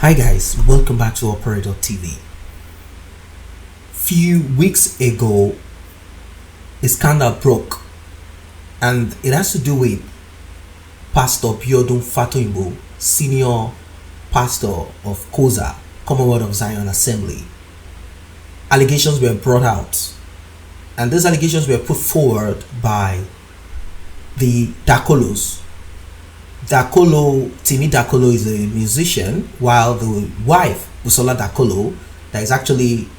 Hi guys, welcome back to PERIDOT TV. Few weeks ago, a scandal broke, and it has to do with Pastor Biodun Fatoyinbo, senior pastor of COZA, Commonwealth of Zion Assembly. Allegations were brought out, and these allegations were put forward by the Dakolos. Timi Dakolo is a musician, while the wife, Busola Dakolo, that is actually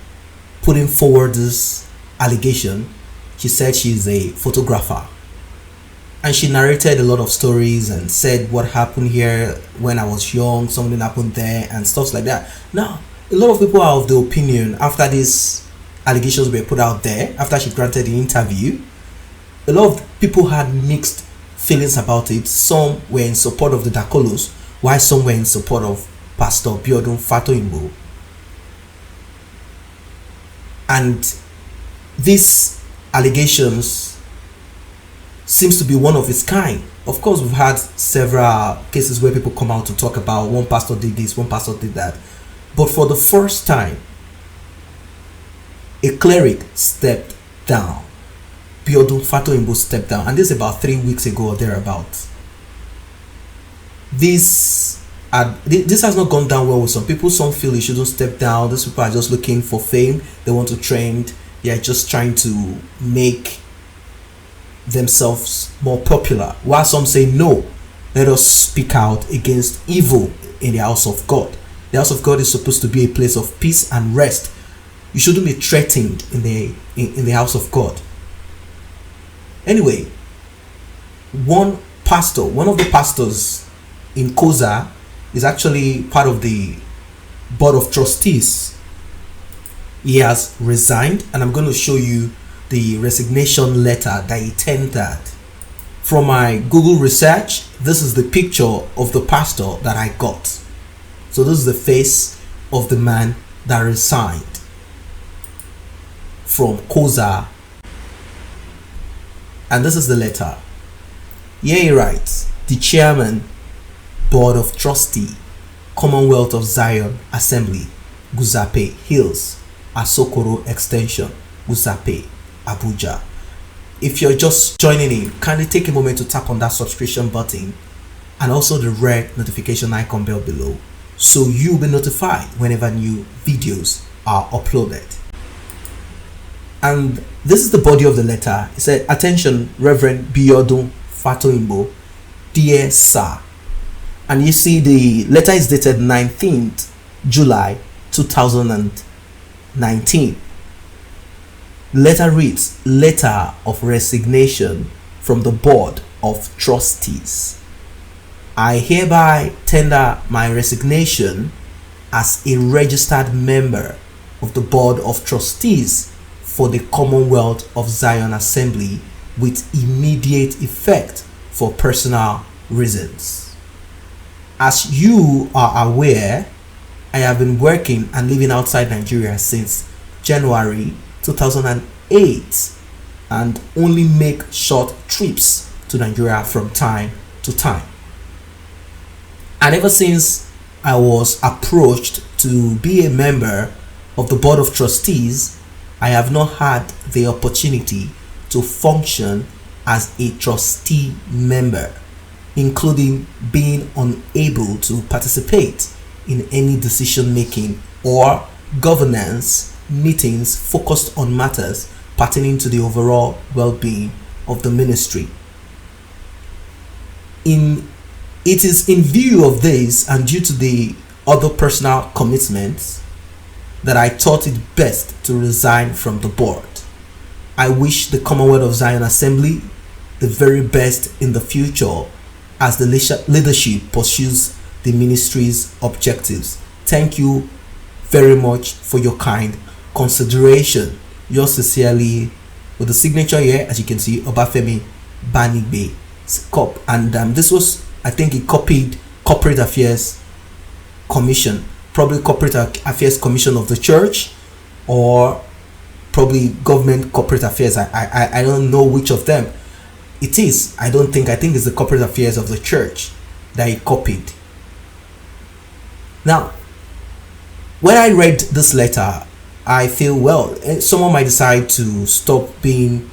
putting forward this allegation, she said she's a photographer. And she narrated a lot of stories and said what happened here when I was young, something happened there, and stuff like that. Now, a lot of people are of the opinion, after these allegations were put out there, after she granted the interview, a lot of people had mixed feelings about it. Some were in support of the Dakolos, while some were in support of Pastor Biodun Fatoyinbo. And these allegations seems to be one of its kind. Of course, we've had several cases where people come out to talk about one pastor did this, one pastor did that. But for the first time, a cleric stepped down. Biodun Fatoyinbo stepped down, and this is about 3 weeks ago or thereabouts. This has not gone down well with some people. Some feel he shouldn't step down. These people are just looking for fame. They want to trend. They are just trying to make themselves more popular. While some say no, let us speak out against evil in the house of God. The house of God is supposed to be a place of peace and rest. You shouldn't be threatened in the house of God. Anyway, one of the pastors in COZA is actually part of the board of trustees. He has resigned, and I'm going to show you the resignation letter that he tendered. From my Google research, this is the picture of the pastor that I got. So this is the face of the man that resigned from COZA. And this is the letter. Here he writes, the chairman, board of trustee, Commonwealth of Zion Assembly, Guzape Hills, Asokoro Extension, Guzape, Abuja. If you're just joining in, kindly take a moment to tap on that subscription button and also the red notification icon bell below, so you'll be notified whenever new videos are uploaded. And this is the body of the letter. It said, attention, Reverend Biodun Fatoyinbo, dear sir. And you see the letter is dated 19th July 2019. The letter reads, letter of resignation from the board of trustees. I hereby tender my resignation as a registered member of the board of trustees for the Commonwealth of Zion Assembly with immediate effect for personal reasons. As you are aware, I have been working and living outside Nigeria since January 2008 and only make short trips to Nigeria from time to time. And ever since I was approached to be a member of the board of trustees, I have not had the opportunity to function as a trustee member, including being unable to participate in any decision making or governance meetings focused on matters pertaining to the overall well-being of the ministry. It is in view of this and due to the other personal commitments that I thought it best to resign from the board. I wish the Commonwealth of Zion Assembly the very best in the future as the leadership pursues the ministry's objectives. Thank you very much for your kind consideration. Yours sincerely, with the signature here, as you can see, FEMI Banigbe. And this was, I think, he copied Corporate Affairs Commission, probably Corporate Affairs Commission of the church, or probably Government Corporate Affairs. I don't know which of them it is. I think it's the Corporate Affairs of the church that he copied. Now, when I read this letter, I feel, well, someone might decide to stop being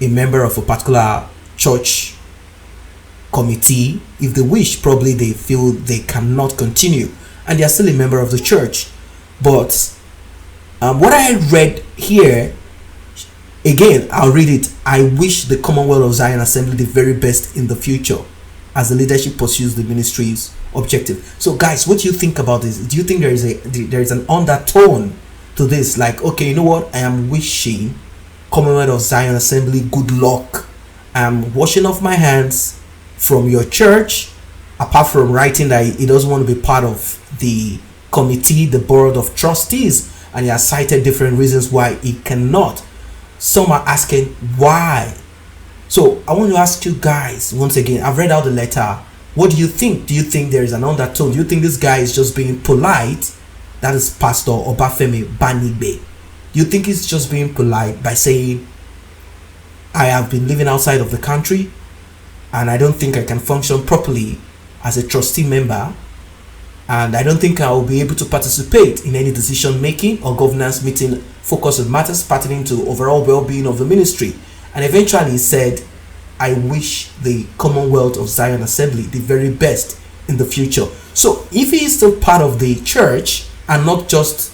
a member of a particular church committee if they wish. Probably they feel they cannot continue and they are still a member of the church. But what I read here, again, I'll read it. I wish the Commonwealth of Zion Assembly the very best in the future as the leadership pursues the ministry's objective. So guys, what do you think about this? Do you think there is an undertone to this? Like, okay, you know what? I am wishing Commonwealth of Zion Assembly good luck. I'm washing off my hands from your church, apart from writing that he doesn't want to be part of the committee, the board of trustees, and he has cited different reasons why he cannot. Some are asking why. So I want to ask you guys once again, I've read out the letter. What do you think? Do you think there is an undertone? Do you think this guy is just being polite? That is Pastor Obafemi Banigbe. Do you think he's just being polite by saying, I have been living outside of the country and I don't think I can function properly as a trustee member, and I don't think I will be able to participate in any decision making or governance meeting focused on matters pertaining to overall well-being of the ministry? And eventually he said, I wish the Commonwealth of Zion Assembly the very best in the future. So if he is still part of the church and not just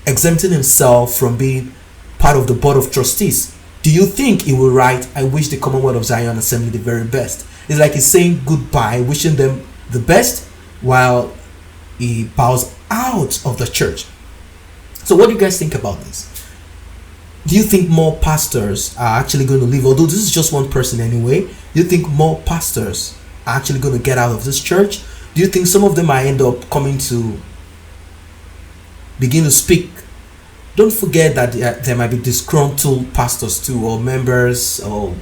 exempting himself from being part of the board of trustees, do you think he will write, I wish the Commonwealth of Zion Assembly the very best? It's like he's saying goodbye, wishing them the best, while he bows out of the church. So what do you guys think about this? Do you think more pastors are actually going to leave? Although this is just one person anyway, do you think more pastors are actually going to get out of this church? Do you think some of them might end up coming to begin to speak? Don't forget that there might be disgruntled pastors too, or members, or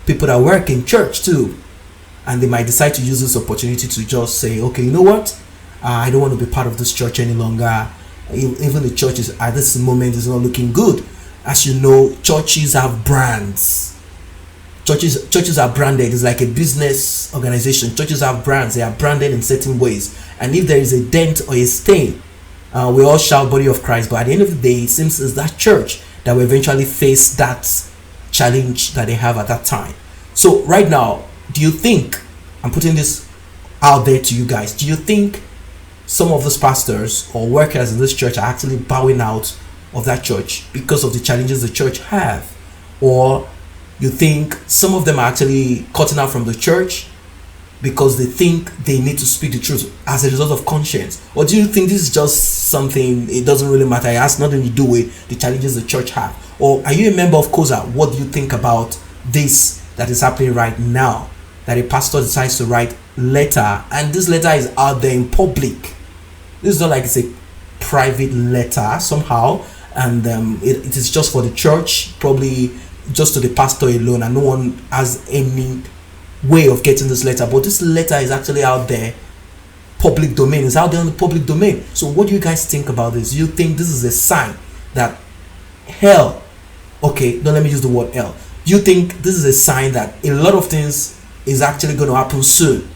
people that work in church too, and they might decide to use this opportunity to just say, okay, you know what, I don't want to be part of this church any longer. Even the churches at this moment is not looking good. As you know, churches have brands. Churches are branded. It's like a business organization. Churches have brands. They are branded in certain ways, and if there is a dent or a stain, we all shout body of Christ. But at the end of the day, it seems it's that church that will eventually face that challenge that they have at that time. So right now, do you think, I'm putting this out there to you guys, do you think some of those pastors or workers in this church are actually bowing out of that church because of the challenges the church have? Or you think some of them are actually cutting out from the church because they think they need to speak the truth as a result of conscience? Or do you think this is just something, it doesn't really matter, it has nothing to do with the challenges the church have? Or are you a member of COZA? What do you think about this that is happening right now, that a pastor decides to write letter, and this letter is out there in public? This is not like it's a private letter somehow, and it is just for the church, probably just to the pastor alone, and no one has any way of getting this letter. But this letter is actually out there, public domain. It's out there in the public domain. So what do you guys think about this? Do you think this is a sign that hell, okay, don't let me use the word hell, do you think this is a sign that a lot of things is actually going to happen soon?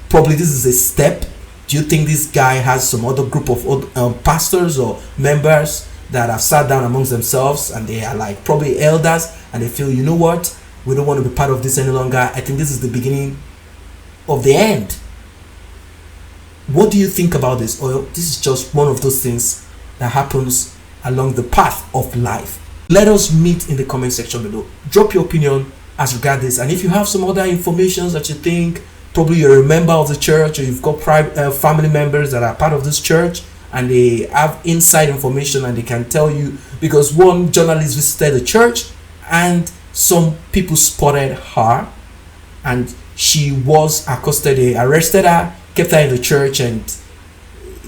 Probably this is a step. Do you think this guy has some other group of pastors or members that have sat down amongst themselves, and they are like probably elders, and they feel, you know what, we don't want to be part of this any longer. I think this is the beginning of the end. What do you think about this? Or this is just one of those things that happens along the path of life? Let us meet in the comment section below. Drop your opinion as regards this, and if you have some other information that you think, probably you're a member of the church, or you've got family members that are part of this church, and they have inside information and they can tell you, because one journalist visited the church and some people spotted her and she was accosted. They arrested her, kept her in the church, and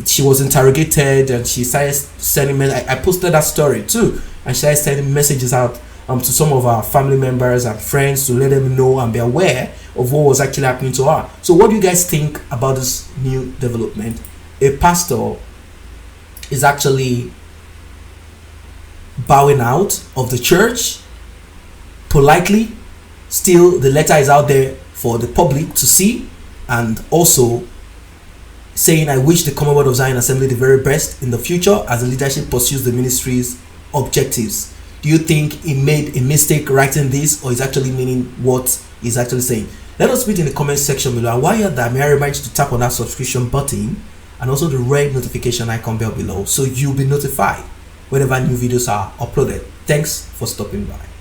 she was interrogated, and she started sending I posted that story too, and she started sending messages out to some of our family members and friends to let them know and be aware of what was actually happening to her. So what do you guys think about this new development? A pastor is actually bowing out of the church politely. Still, the letter is out there for the public to see, and also saying, I wish the Commonwealth of Zion Assembly the very best in the future as the leadership pursues the ministry's objectives. Do you think he made a mistake writing this, or is actually meaning what he's actually saying? Let us read in the comment section below. And while you're there, may I remind you to tap on that subscription button and also the red notification icon bell below, so you'll be notified whenever new videos are uploaded. Thanks for stopping by.